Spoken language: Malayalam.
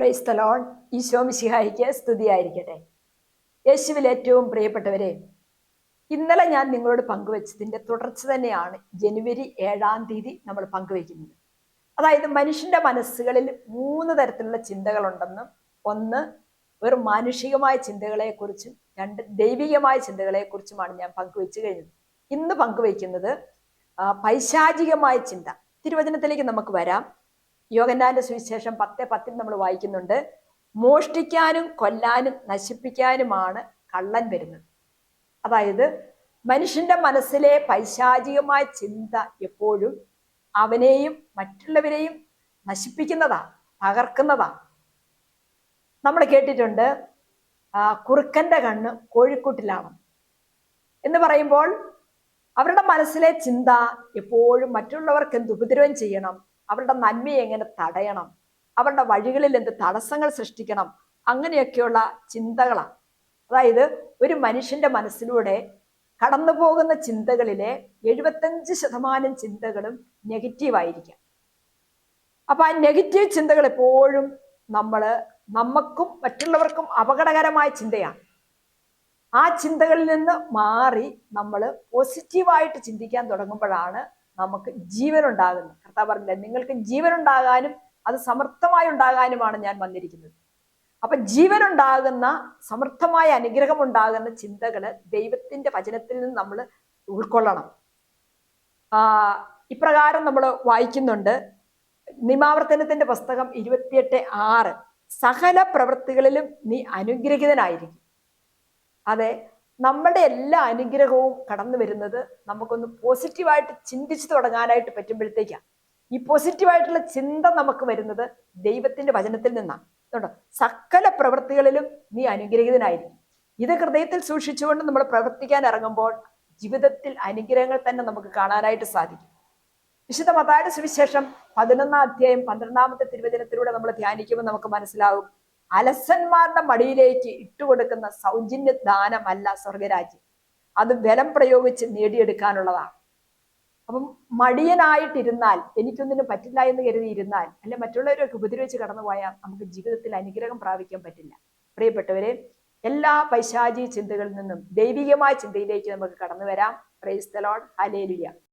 Praise the Lord. ഈശോ മിശിഹായിക്ക് സ്തുതിയായിരിക്കട്ടെ. യേശുവിൽ ഏറ്റവും പ്രിയപ്പെട്ടവരെ, ഇന്നലെ ഞാൻ നിങ്ങളോട് പങ്കുവച്ചതിന്റെ തുടർച്ച തന്നെയാണ് ജനുവരി 7-ാം തീയതി നമ്മൾ പങ്കുവയ്ക്കുന്നത്. അതായത് മനുഷ്യന്റെ മനസ്സുകളിൽ 3 തരത്തിലുള്ള ചിന്തകളുണ്ടെന്നും, ഒന്ന് വെറും മാനുഷികമായ ചിന്തകളെക്കുറിച്ചും, 2 ദൈവികമായ ചിന്തകളെക്കുറിച്ചുമാണ് ഞാൻ പങ്കുവെച്ചു കഴിഞ്ഞത്. ഇന്ന് പങ്കുവയ്ക്കുന്നത് പൈശാചികമായ ചിന്ത. തിരുവചനത്തിലേക്ക് നമുക്ക് വരാം. യോഹന്നാന്റെ സുവിശേഷം 10:10 നമ്മൾ വായിക്കുന്നുണ്ട്, മോഷ്ടിക്കാനും കൊല്ലാനും നശിപ്പിക്കാനുമാണ് കള്ളൻ വരുന്നത്. അതായത് മനുഷ്യന്റെ മനസ്സിലെ പൈശാചികമായ ചിന്ത എപ്പോഴും അവനെയും മറ്റുള്ളവരെയും നശിപ്പിക്കുന്നതാണ്, തകർക്കുന്നതാണ്. നമ്മൾ കേട്ടിട്ടുണ്ട്, കുറുക്കന്റെ കണ്ണ് കോഴിക്കൂട്ടിലാണ് എന്ന് പറയുമ്പോൾ അവരുടെ മനസ്സിലെ ചിന്ത എപ്പോഴും മറ്റുള്ളവർക്ക് എന്ത് ഉപദ്രവം ചെയ്യണം, അവരുടെ നന്മയെ എങ്ങനെ തടയണം, അവരുടെ വഴികളിൽ എന്ത് തടസ്സങ്ങൾ സൃഷ്ടിക്കണം, അങ്ങനെയൊക്കെയുള്ള ചിന്തകളാണ്. അതായത് ഒരു മനുഷ്യന്റെ മനസ്സിലൂടെ കടന്നു പോകുന്ന ചിന്തകളിലെ 75% ചിന്തകളും നെഗറ്റീവായിരിക്കാം. അപ്പൊ ആ നെഗറ്റീവ് ചിന്തകൾ എപ്പോഴും നമുക്കും മറ്റുള്ളവർക്കും അപകടകരമായ ചിന്തയാണ്. ആ ചിന്തകളിൽ നിന്ന് മാറി നമ്മൾ പോസിറ്റീവായിട്ട് ചിന്തിക്കാൻ തുടങ്ങുമ്പോഴാണ് നമുക്ക് ജീവൻ ഉണ്ടാകുന്നത്. കർത്താവ് പറഞ്ഞില്ല, നിങ്ങൾക്ക് ജീവൻ ഉണ്ടാകാനും അത് സമർത്ഥമായി ഉണ്ടാകാനുമാണ് ഞാൻ വന്നിരിക്കുന്നത്. അപ്പൊ ജീവൻ ഉണ്ടാകുന്ന, സമർത്ഥമായ അനുഗ്രഹം ഉണ്ടാകുന്ന ചിന്തകള് ദൈവത്തിന്റെ വചനത്തിൽ നിന്ന് നമ്മൾ ഉൾക്കൊള്ളണം. ഇപ്രകാരം നമ്മൾ വായിക്കുന്നുണ്ട്, നിയമാവർത്തനത്തിന്റെ പുസ്തകം 28:6, സകല പ്രവൃത്തികളിലും നീ അനുഗ്രഹിതനായിരിക്കും. അതെ, നമ്മുടെ എല്ലാ അനുഗ്രഹവും കടന്നു വരുന്നത് നമുക്കൊന്ന് പോസിറ്റീവായിട്ട് ചിന്തിച്ചു തുടങ്ങാനായിട്ട് പറ്റുമ്പോഴത്തേക്കാണ്. ഈ പോസിറ്റീവായിട്ടുള്ള ചിന്ത നമുക്ക് വരുന്നത് ദൈവത്തിന്റെ വചനത്തിൽ നിന്നാണ്. കേട്ടോ, സകല പ്രവൃത്തികളിലും നീ അനുഗ്രഹീതനായിരിക്കും. ഇത് ഹൃദയത്തിൽ സൂക്ഷിച്ചുകൊണ്ട് നമ്മൾ പ്രവർത്തിക്കാൻ ഇറങ്ങുമ്പോൾ ജീവിതത്തിൽ അനുഗ്രഹങ്ങൾ തന്നെ നമുക്ക് കാണാനായിട്ട് സാധിക്കും. വിശുദ്ധ മത്തായിയുടെ സുവിശേഷം 11-ാം അധ്യായം 12-ാമത്തെ തിരുവചനത്തിലൂടെ നമ്മൾ ധ്യാനിക്കുമ്പോൾ നമുക്ക് മനസ്സിലാവും, അലസന്മാരുടെ മടിയിലേക്ക് ഇട്ടുകൊടുക്കുന്ന സൗജന്യ ദാനമല്ല സ്വർഗരാജ്യം, അത് ബലം പ്രയോഗിച്ച് നേടിയെടുക്കാനുള്ളതാണ്. അപ്പം മടിയനായിട്ടിരുന്നാൽ, എനിക്കൊന്നിനും പറ്റില്ല എന്ന് കരുതിയിരുന്നാൽ, അല്ലെ മറ്റുള്ളവരൊക്കെ ഉപദ്രവിച്ച് കടന്നുപോയാൽ നമുക്ക് ജീവിതത്തിൽ അനുഗ്രഹം പ്രാപിക്കാൻ പറ്റില്ല. പ്രിയപ്പെട്ടവരെ, എല്ലാ പൈശാചിക ചിന്തകളിൽ നിന്നും ദൈവികമായ ചിന്തയിലേക്ക് നമുക്ക് കടന്നു വരാം. Praise the Lord. ഹല്ലേലൂയ.